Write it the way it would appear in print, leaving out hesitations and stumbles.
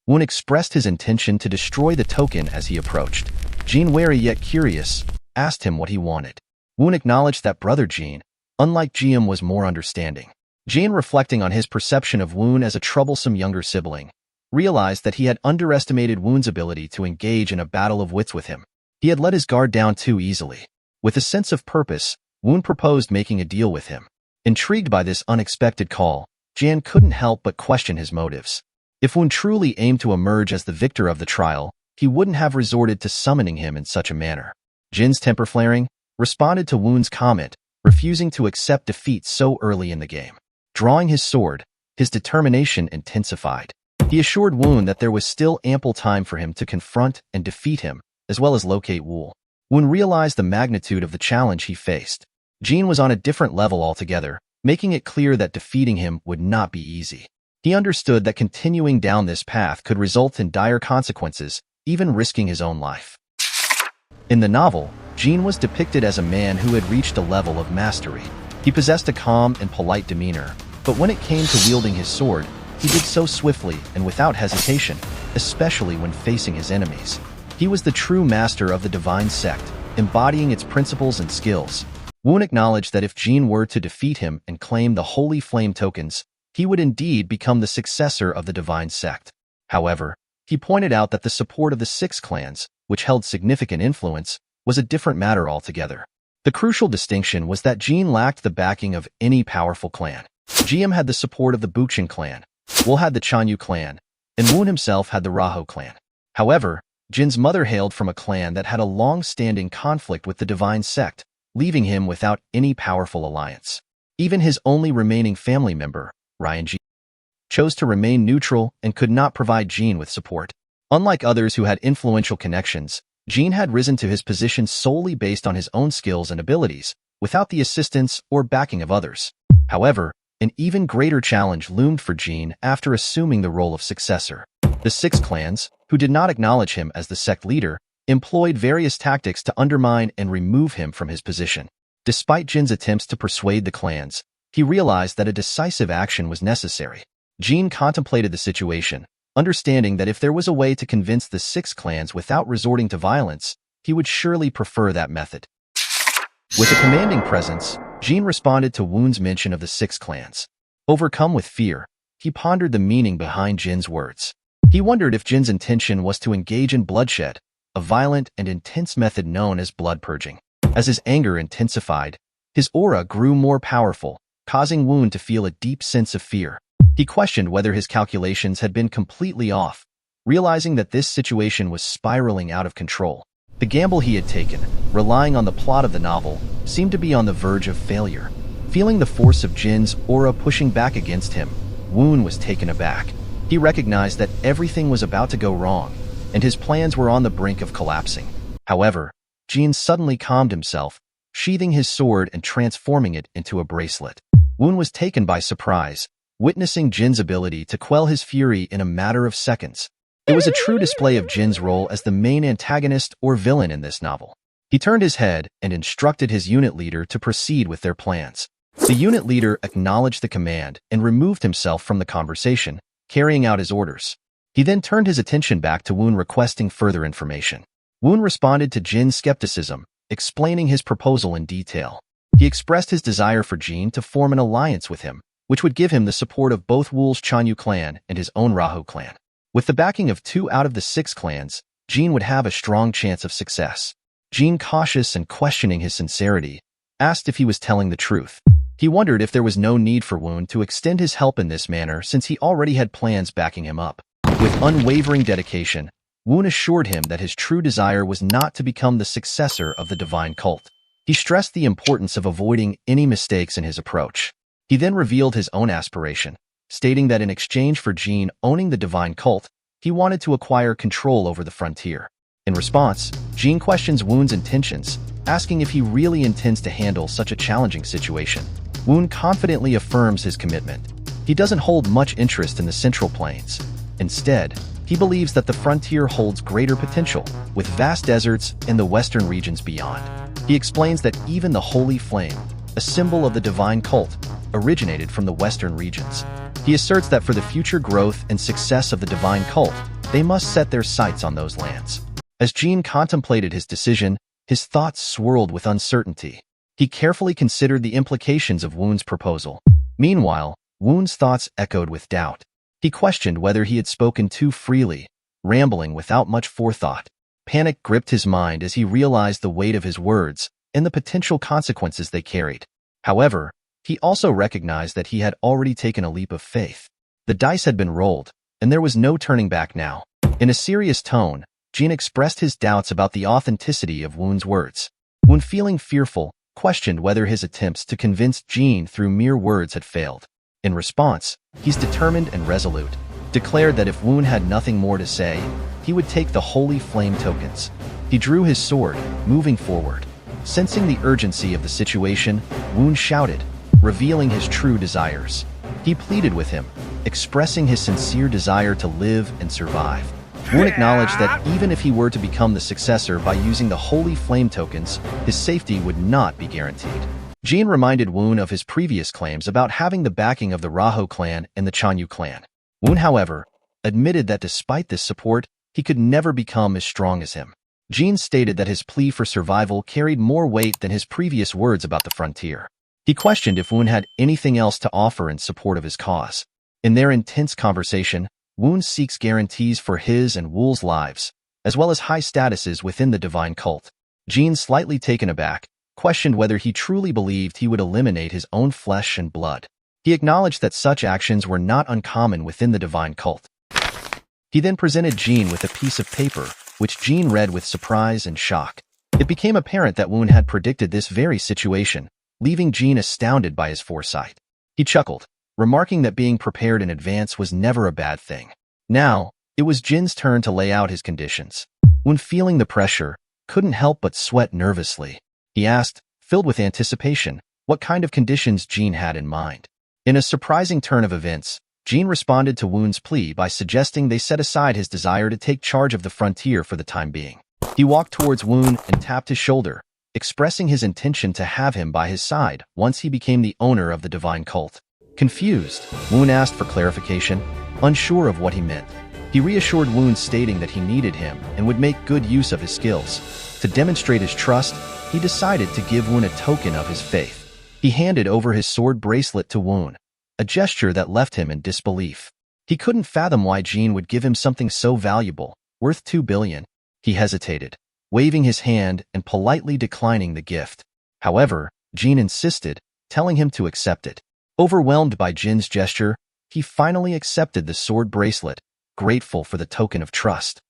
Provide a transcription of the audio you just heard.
Woon expressed his intention to destroy the token as he approached. Jin, wary yet curious, asked him what he wanted. Woon acknowledged that brother Jin, unlike Jiam, was more understanding. Jin, reflecting on his perception of Woon as a troublesome younger sibling, realized that he had underestimated Woon's ability to engage in a battle of wits with him. He had let his guard down too easily. With a sense of purpose, Woon proposed making a deal with him. Intrigued by this unexpected call, Jan couldn't help but question his motives. If Woon truly aimed to emerge as the victor of the trial, he wouldn't have resorted to summoning him in such a manner. Jin's temper flaring, responded to Woon's comment, refusing to accept defeat so early in the game. Drawing his sword, his determination intensified. He assured Woon that there was still ample time for him to confront and defeat him, as well as locate Wool. Woon realized the magnitude of the challenge he faced. Jin was on a different level altogether, making it clear that defeating him would not be easy. He understood that continuing down this path could result in dire consequences, even risking his own life. In the novel, Jin was depicted as a man who had reached a level of mastery. He possessed a calm and polite demeanor, but when it came to wielding his sword, he did so swiftly and without hesitation, especially when facing his enemies. He was the true master of the divine sect, embodying its principles and skills. Woon acknowledged that if Jin were to defeat him and claim the Holy Flame tokens, he would indeed become the successor of the divine sect. However, he pointed out that the support of the 6 clans, which held significant influence, was a different matter altogether. The crucial distinction was that Jin lacked the backing of any powerful clan. Jiam had the support of the Buchin clan, Wool had the Chanyu clan, and Woon himself had the Raho clan. However, Jin's mother hailed from a clan that had a long-standing conflict with the divine sect, leaving him without any powerful alliance. Even his only remaining family member, Ryan Ji, chose to remain neutral and could not provide Jin with support. Unlike others who had influential connections, Jin had risen to his position solely based on his own skills and abilities, without the assistance or backing of others. However, an even greater challenge loomed for Jin after assuming the role of successor. The 6 clans, who did not acknowledge him as the sect leader, employed various tactics to undermine and remove him from his position. Despite Jin's attempts to persuade the clans, he realized that a decisive action was necessary. Jin contemplated the situation, understanding that if there was a way to convince the 6 clans without resorting to violence, he would surely prefer that method. With a commanding presence, Jin responded to Woon's mention of the 6 clans. Overcome with fear, he pondered the meaning behind Jin's words. He wondered if Jin's intention was to engage in bloodshed, a violent and intense method known as blood purging. As his anger intensified, his aura grew more powerful, causing Woon to feel a deep sense of fear. He questioned whether his calculations had been completely off, realizing that this situation was spiraling out of control. The gamble he had taken, relying on the plot of the novel, seemed to be on the verge of failure. Feeling the force of Jin's aura pushing back against him, Woon was taken aback. He recognized that everything was about to go wrong, and his plans were on the brink of collapsing. However, Jin suddenly calmed himself, sheathing his sword and transforming it into a bracelet. Woon was taken by surprise, witnessing Jin's ability to quell his fury in a matter of seconds. It was a true display of Jin's role as the main antagonist or villain in this novel. He turned his head and instructed his unit leader to proceed with their plans. The unit leader acknowledged the command and removed himself from the conversation, carrying out his orders. He then turned his attention back to Woon, requesting further information. Woon responded to Jin's skepticism, explaining his proposal in detail. He expressed his desire for Jin to form an alliance with him, which would give him the support of both Wool's Chanyu clan and his own Raho clan. With the backing of 2 out of the 6 clans, Jin would have a strong chance of success. Jin, cautious and questioning his sincerity, asked if he was telling the truth. He wondered if there was no need for Woon to extend his help in this manner since he already had plans backing him up. With unwavering dedication, Woon assured him that his true desire was not to become the successor of the divine cult. He stressed the importance of avoiding any mistakes in his approach. He then revealed his own aspiration, stating that in exchange for Jin owning the divine cult, he wanted to acquire control over the frontier. In response, Jin questions Woon's intentions, asking if he really intends to handle such a challenging situation. Woon confidently affirms his commitment. He doesn't hold much interest in the Central Plains. Instead, he believes that the frontier holds greater potential, with vast deserts and the western regions beyond. He explains that even the Holy Flame, a symbol of the divine cult, originated from the western regions. He asserts that for the future growth and success of the divine cult, they must set their sights on those lands. As Jean contemplated his decision, his thoughts swirled with uncertainty. He carefully considered the implications of Woon's proposal. Meanwhile, Woon's thoughts echoed with doubt. He questioned whether he had spoken too freely, rambling without much forethought. Panic gripped his mind as he realized the weight of his words and the potential consequences they carried. However, he also recognized that he had already taken a leap of faith. The dice had been rolled, and there was no turning back now. In a serious tone, Jean expressed his doubts about the authenticity of Woon's words. Woon, feeling fearful, questioned whether his attempts to convince Jean through mere words had failed. In response, he's determined and resolute, declared that if Woon had nothing more to say, he would take the holy flame tokens. He drew his sword, moving forward. Sensing the urgency of the situation, Woon shouted, revealing his true desires. He pleaded with him, expressing his sincere desire to live and survive. Woon acknowledged that even if he were to become the successor by using the holy flame tokens, his safety would not be guaranteed. Jean reminded Woon of his previous claims about having the backing of the Raho clan and the Chanyu clan. Woon, however, admitted that despite this support, he could never become as strong as him. Jean stated that his plea for survival carried more weight than his previous words about the frontier. He questioned if Woon had anything else to offer in support of his cause. In their intense conversation, Woon seeks guarantees for his and Wool's lives, as well as high statuses within the divine cult. Jean, slightly taken aback, questioned whether he truly believed he would eliminate his own flesh and blood. He acknowledged that such actions were not uncommon within the divine cult. He then presented Jean with a piece of paper, which Jean read with surprise and shock. It became apparent that Woon had predicted this very situation, leaving Jean astounded by his foresight. He chuckled, remarking that being prepared in advance was never a bad thing. Now, it was Jin's turn to lay out his conditions. Woon, feeling the pressure, couldn't help but sweat nervously. He asked, filled with anticipation, what kind of conditions Jean had in mind. In a surprising turn of events, Jean responded to Woon's plea by suggesting they set aside his desire to take charge of the frontier for the time being. He walked towards Woon and tapped his shoulder, expressing his intention to have him by his side once he became the owner of the divine cult. Confused, Woon asked for clarification, unsure of what he meant. He reassured Woon, stating that he needed him and would make good use of his skills. To demonstrate his trust, he decided to give Woon a token of his faith. He handed over his sword bracelet to Woon, a gesture that left him in disbelief. He couldn't fathom why Jean would give him something so valuable, worth 2 billion. He hesitated, waving his hand and politely declining the gift. However, Jean insisted, telling him to accept it. Overwhelmed by Jin's gesture, he finally accepted the sword bracelet, grateful for the token of trust.